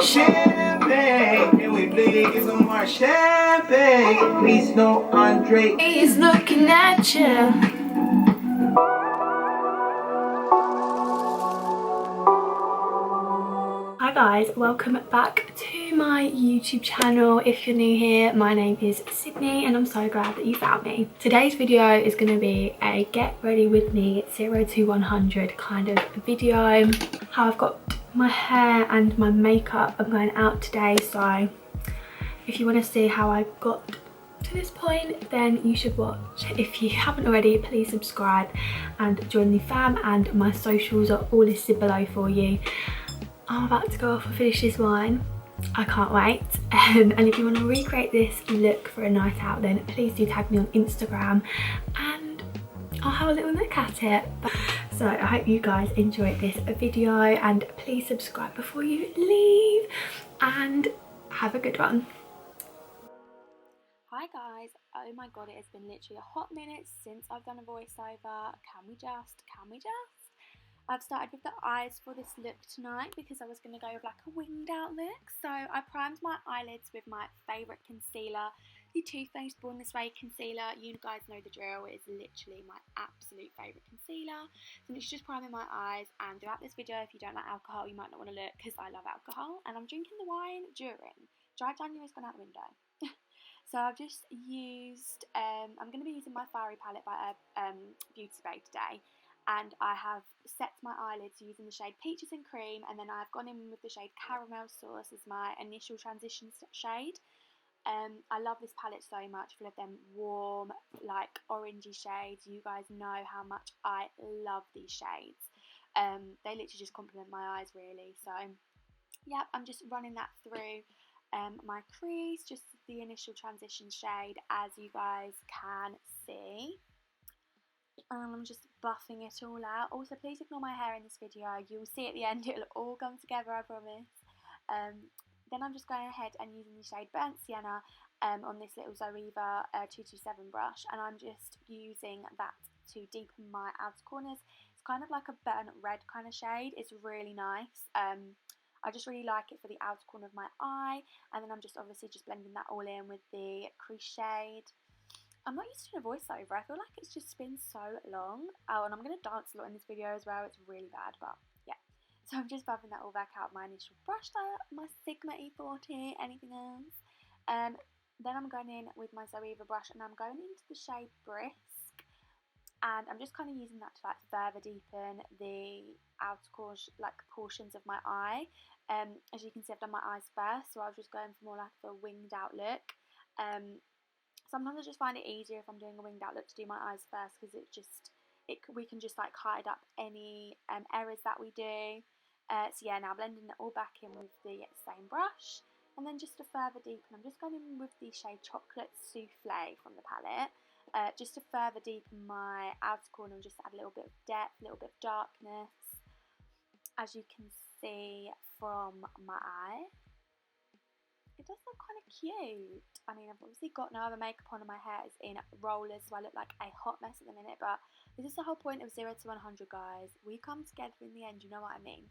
champagne. Can we please get some more champagne? Please no Andre. He's looking at you. Hi guys, welcome back to my YouTube channel. If you're new here, my name is Sydney and I'm so glad that you found me. Today's video is going to be a get ready with me 0 to 100 kind of video. How I've got my hair and my makeup. I'm going out today, so if you want to see how I got to this point, then you should watch. If you haven't already, please subscribe and join the fam, and my socials are all listed below for you. I'm about to go off and finish this wine. I can't wait. And if you want to recreate this look for a night out, then please do tag me on Instagram and I'll have a little look at it. So I hope you guys enjoyed this video, and please subscribe before you leave, and have a good one. Hi guys, oh my god, it has been literally a hot minute since I've done a voiceover. Can we just? I've started with the eyes for this look tonight because I was going to go with like a winged out look. So I primed my eyelids with my favourite concealer, the Too Faced Born This Way concealer. You guys know the drill, it is literally my absolute favourite concealer. So I'm just priming my eyes, and throughout this video, if you don't like alcohol, you might not want to look because I love alcohol. And I'm drinking the wine during. Dry January's gone out the window. So I've just used, I'm going to be using my Fiery palette by Beauty Bay today. And I have set my eyelids using the shade Peaches and Cream, and then I've gone in with the shade Caramel Sauce as my initial transition shade. I love this palette so much, full of them warm, like orangey shades. You guys know how much I love these shades. They literally just complement my eyes really. So yeah, I'm just running that through my crease, just the initial transition shade, as you guys can see. And I'm just buffing it all out. Also, please ignore my hair in this video. You'll see at the end it'll all come together, I promise. Then I'm just going ahead and using the shade Burnt Sienna on this little Zoeva 227 brush, and I'm just using that to deepen my outer corners. It's kind of like a burnt red kind of shade. It's really nice. I just really like it for the outer corner of my eye, and then I'm just obviously just blending that all in with the crease shade. I'm not used to doing a voiceover. I feel like it's just been so long. Oh, and I'm going to dance a lot in this video as well. It's really bad, but yeah. So I'm just buffing that all back out. My initial brush style, my Sigma E40, anything else. Then I'm going in with my Zoeva brush, and I'm going into the shade Brisk. And I'm just kind of using that to like further deepen the outer course, like portions of my eye. As you can see, I've done my eyes first, so I was just going for more like a winged out look. Sometimes I just find it easier if I'm doing a winged out look to do my eyes first, because we can just like hide up any errors that we do. So yeah, now blending it all back in with the same brush, and then just to further deepen, I'm just going in with the shade Chocolate Souffle from the palette, just to further deepen my outer corner and just add a little bit of depth, a little bit of darkness, as you can see from my eye. It does look kind of cute. I mean, I've obviously got no other makeup on and my hair is in rollers, so I look like a hot mess at the minute, but this is the whole point of 0 to 100, guys. We come together in the end, you know what I mean?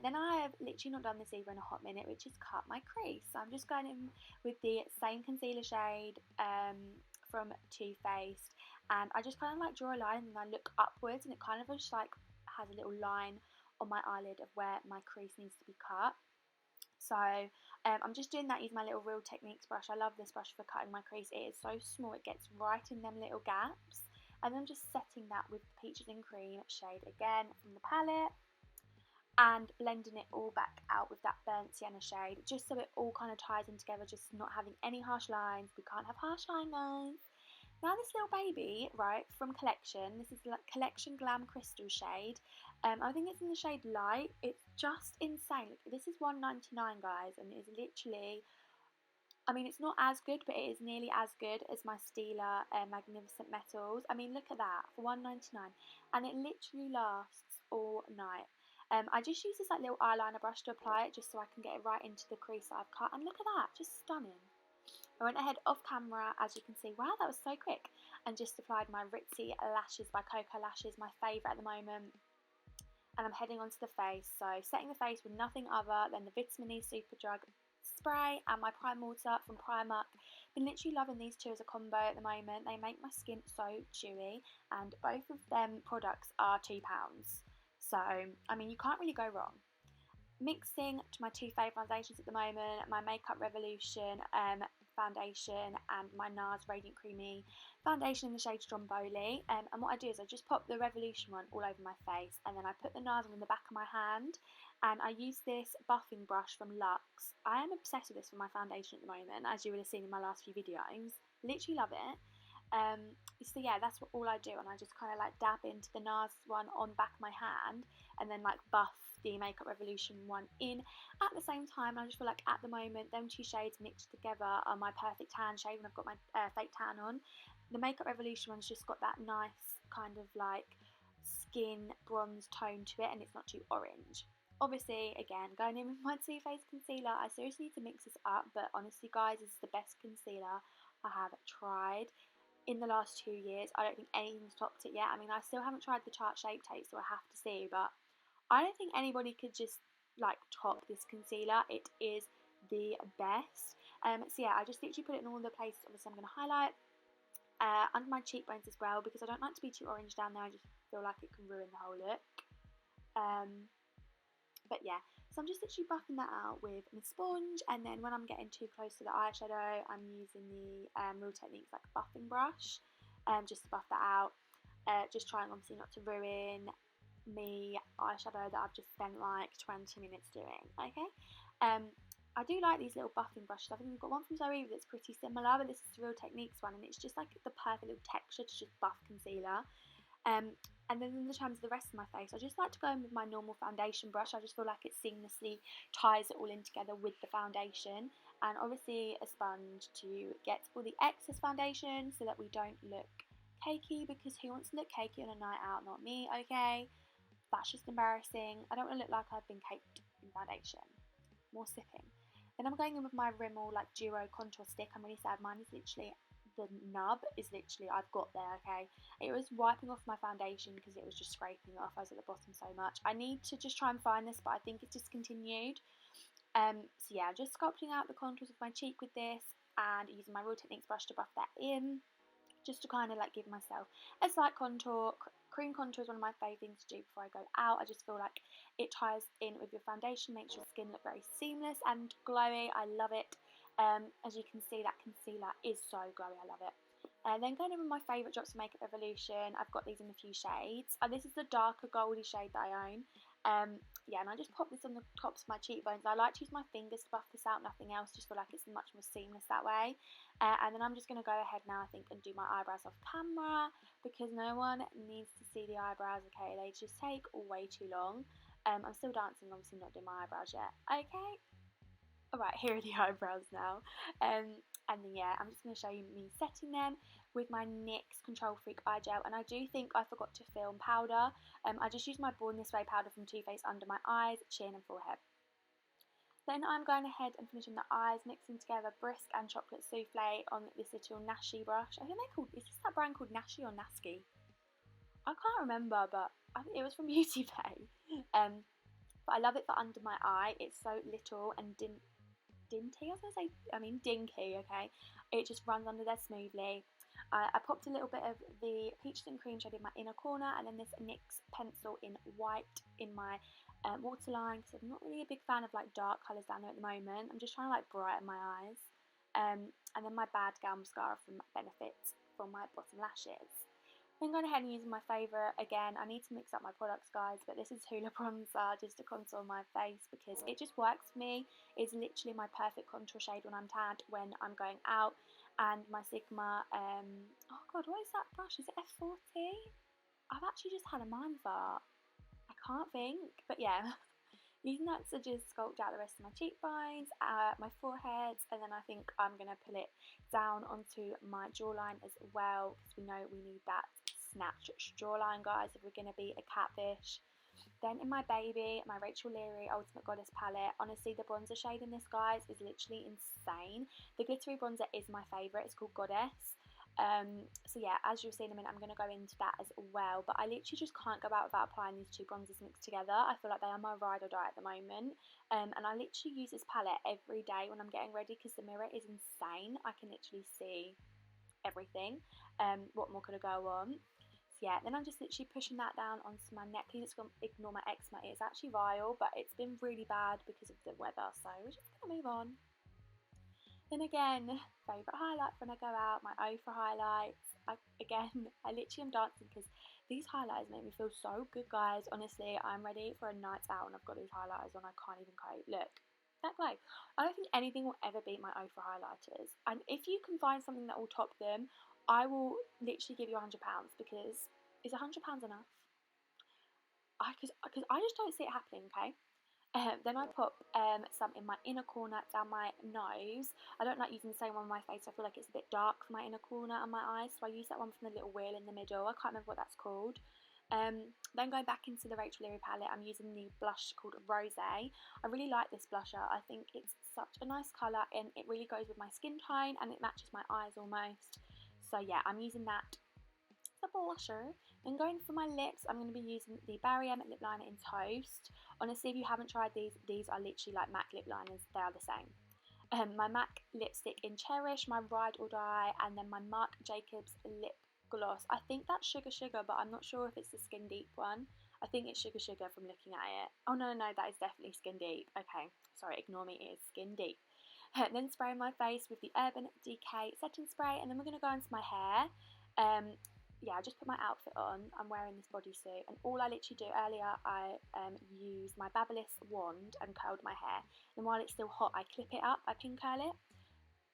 Then I have literally not done this either in a hot minute, which is cut my crease. So I'm just going in with the same concealer shade from Too Faced, and I just kind of like draw a line and I look upwards, and it kind of just like has a little line on my eyelid of where my crease needs to be cut. So I'm just doing that using my little Real Techniques brush. I love this brush for cutting my crease. It is so small, it gets right in them little gaps. And I'm just setting that with Peaches and Cream shade again from the palette, and blending it all back out with that Burnt Sienna shade, just so it all kind of ties in together, just not having any harsh lines. We can't have harsh line, guys. Now this little baby, right, from Collection, this is like Collection Glam Crystal shade. I think it's in the shade Light. It's just insane. Look, this is $1.99, guys, and it's literally, I mean, it's not as good, but it is nearly as good as my Stila Magnificent Metals. I mean, look at that, for $1.99, and it literally lasts all night. I just use this like little eyeliner brush to apply it, just so I can get it right into the crease that I've cut, and look at that, just stunning. I went ahead off camera, as you can see, wow, that was so quick, and just applied my Ritzy Lashes by Coco Lashes, my favourite at the moment. and I'm heading onto the face. So setting the face with nothing other than the Vitamin E Superdrug spray and my Prime Water from Primark. Been literally loving these two as a combo at the moment. They make my skin so dewy, and both of them products are £2. So I mean, you can't really go wrong. Mixing to my two favourite foundations at the moment, my Makeup Revolution foundation and my NARS Radiant Creamy foundation in the shade Stromboli. And what I do is I just pop the Revolution one all over my face, and then I put the NARS on the back of my hand, and I use this buffing brush from Luxe. I am obsessed with this for my foundation at the moment, as you would have seen in my last few videos. Literally love it. So yeah, that's all I do, and I just kind of like dab into the NARS one on back of my hand, and then like buff the Makeup Revolution one in at the same time. I just feel like at the moment them two shades mixed together are my perfect tan shade when I've got my fake tan on. The Makeup Revolution one's just got that nice kind of like skin bronze tone to it, and it's not too orange. Obviously, again, going in with my Too Faced concealer, I seriously need to mix this up, but honestly guys, this is the best concealer I have tried in the last 2 years. I don't think anything's topped it yet. I mean, I still haven't tried the Tarte Shape Tape, so I have to see, but I don't think anybody could just like top this concealer. It is the best. So yeah, I just literally put it in all the places. Obviously I'm going to highlight under my cheekbones as well, because I don't like to be too orange down there. I just feel like it can ruin the whole look. But yeah, so I'm just literally buffing that out with my sponge, and then when I'm getting too close to the eyeshadow, I'm using the Real Techniques like buffing brush, just to buff that out. Just trying obviously not to ruin me eyeshadow that I've just spent like 20 minutes doing. Okay, I do like these little buffing brushes. I think we've got one from Zoe that's pretty similar, but this is the Real Techniques one, and it's just like the perfect little texture to just buff concealer. And then in the terms of the rest of my face, I just like to go in with my normal foundation brush. I just feel like it seamlessly ties it all in together with the foundation, and obviously a sponge to get all the excess foundation so that we don't look cakey, because who wants to look cakey on a night out? Not me, okay? That's just embarrassing. I don't want to look like I've been caked in foundation. More sipping. Then I'm going in with my Rimmel like Duo contour stick. I'm really sad. Mine is literally, the nub is literally, I've got there, okay? It was wiping off my foundation because it was just scraping it off. I was at the bottom so much. I need to just try and find this, but I think it's discontinued. So yeah, just sculpting out the contours of my cheek with this, and using my Real Techniques brush to buff that in, just to kind of like give myself a slight contour. Cream contour is one of my favourite things to do before I go out. I just feel like it ties in with your foundation, makes your skin look very seamless and glowy. I love it. As you can see, that concealer is so glowy. I love it. Then going in with my favourite drops of Makeup Revolution. I've got these in a few shades. This is the darker goldy shade that I own. Yeah, and I just pop this on the tops of my cheekbones. I like to use my fingers to buff this out, nothing else. Just feel like it's much more seamless that way. And then I'm just going to go ahead now, I think, and do my eyebrows off camera, because no one needs to see the eyebrows, okay? They just take way too long. I'm still dancing, obviously not doing my eyebrows yet. Okay? Alright, here are the eyebrows now. And then yeah, I'm just going to show you me setting them with my NYX Control Freak eye gel. And I do think I forgot to film powder. I just used my Born This Way powder from Too Faced under my eyes, chin and forehead. Then I'm going ahead and finishing the eyes, mixing together Brisk and Chocolate Souffle on this little Nashi brush. I think they're called, is this that brand called Nashi or Nasky? I can't remember, but I think it was from Beauty Bay. But I love it for under my eye. It's so little and dinky, dinky, okay? It just runs under there smoothly. I popped a little bit of the Peaches and Cream shade in my inner corner, and then this NYX pencil in white in my waterline, because I'm not really a big fan of like dark colours down there at the moment. I'm just trying to like brighten my eyes. And then my Bad Gal mascara from Benefit for my bottom lashes. Then going ahead and using my favourite, again, I need to mix up my products guys, but this is Hoola Bronzer, just to contour my face, because it just works for me. It's literally my perfect contour shade when I'm tanned, when I'm going out. And my Sigma, oh god, what is that brush? Is it F40? I've actually just had a mind fart. I can't think, but yeah. Using that to just sculpt out the rest of my cheekbones, my forehead, and then I think I'm going to pull it down onto my jawline as well, because we know we need that snatched jawline, guys, if we're going to be a catfish. Then in my baby, my Rachel Leary Ultimate Goddess palette, honestly the bronzer shade in this, guys, is literally insane. The glittery bronzer is my favourite, it's called Goddess. So yeah, as you'll see in a minute, I'm going to go into that as well. But I literally just can't go out without applying these two bronzers mixed together. I feel like they are my ride or die at the moment. And I literally use this palette every day when I'm getting ready because the mirror is insane. I can literally see everything. What more could I go on? So yeah, then I'm just literally pushing that down onto my neck. Please ignore my eczema. It's actually vile, but it's been really bad because of the weather. So we're just going to move on. Then again, favourite highlight when I go out, my Ofra highlights. I literally am dancing because these highlighters make me feel so good, guys. Honestly, I'm ready for a night out and I've got these highlighters on. I can't even cope. Look, that glow. I don't think anything will ever beat my Ofra highlighters. And if you can find something that will top them, I will literally give you £100 because is £100 enough? Because I just don't see it happening, okay? Then I put some in my inner corner down my nose. I don't like using the same one on my face. I feel like it's a bit dark for my inner corner and my eyes. So I use that one from the little wheel in the middle. I can't remember what that's called. Then going back into the Rachel Leary palette, I'm using the blush called Rose. I really like this blusher. I think it's such a nice colour and it really goes with my skin tone and it matches my eyes almost. So yeah, I'm using that the blusher. And going for my lips, I'm going to be using the Barry Emmett lip liner in Toast. Honestly, if you haven't tried these are literally like MAC lip liners. They are the same. My MAC lipstick in Cherish, my Ride or Die, and then my Marc Jacobs lip gloss. I think that's Sugar Sugar, but I'm not sure if it's the Skin Deep one. I think it's Sugar Sugar from looking at it. Oh no, that is definitely Skin Deep. Okay, sorry, ignore me, it is Skin Deep. Then spray my face with the Urban Decay setting spray, and then we're going to go into my hair. Yeah, I just put my outfit on. I'm wearing this bodysuit, and all I literally do earlier, I used my Babyliss wand and curled my hair. And while it's still hot, I clip it up, I pin curl it.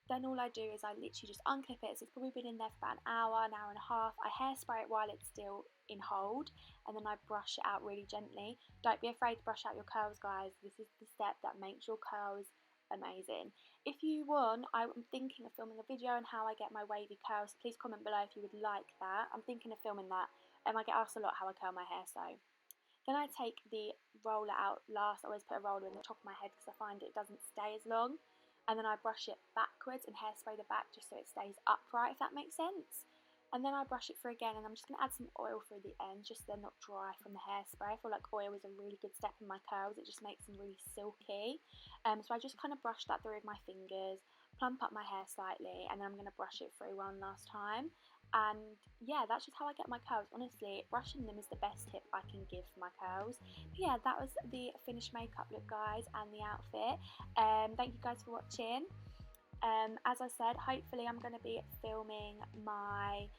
Then all I do is I literally just unclip it. So it's probably been in there for about an hour and a half. I hairspray it while it's still in hold, and then I brush it out really gently. Don't be afraid to brush out your curls, guys. This is the step that makes your curls amazing. If you want, I'm thinking of filming a video on how I get my wavy curls. So please comment below if you would like that. I'm thinking of filming that. I get asked a lot how I curl my hair, so. Then I take the roller out last. I always put a roller in the top of my head because I find it doesn't stay as long. And then I brush it backwards and hairspray the back just so it stays upright, if that makes sense. And then I brush it through again, and I'm just going to add some oil through the ends just so they're not dry from the hairspray. I feel like oil is a really good step in my curls. It just makes them really silky. So I just kind of brush that through with my fingers, plump up my hair slightly, and then I'm going to brush it through one last time. And yeah, that's just how I get my curls. Honestly, brushing them is the best tip I can give for my curls. But yeah, that was the finished makeup look, guys, and the outfit. Thank you guys for watching. As I said, hopefully I'm going to be filming my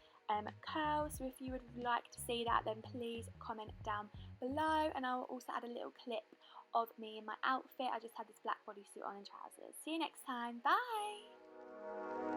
curls, so if you would like to see that, then please comment down below, and I will also add a little clip of me in my outfit. I just had this black bodysuit on and trousers. See you next time. Bye!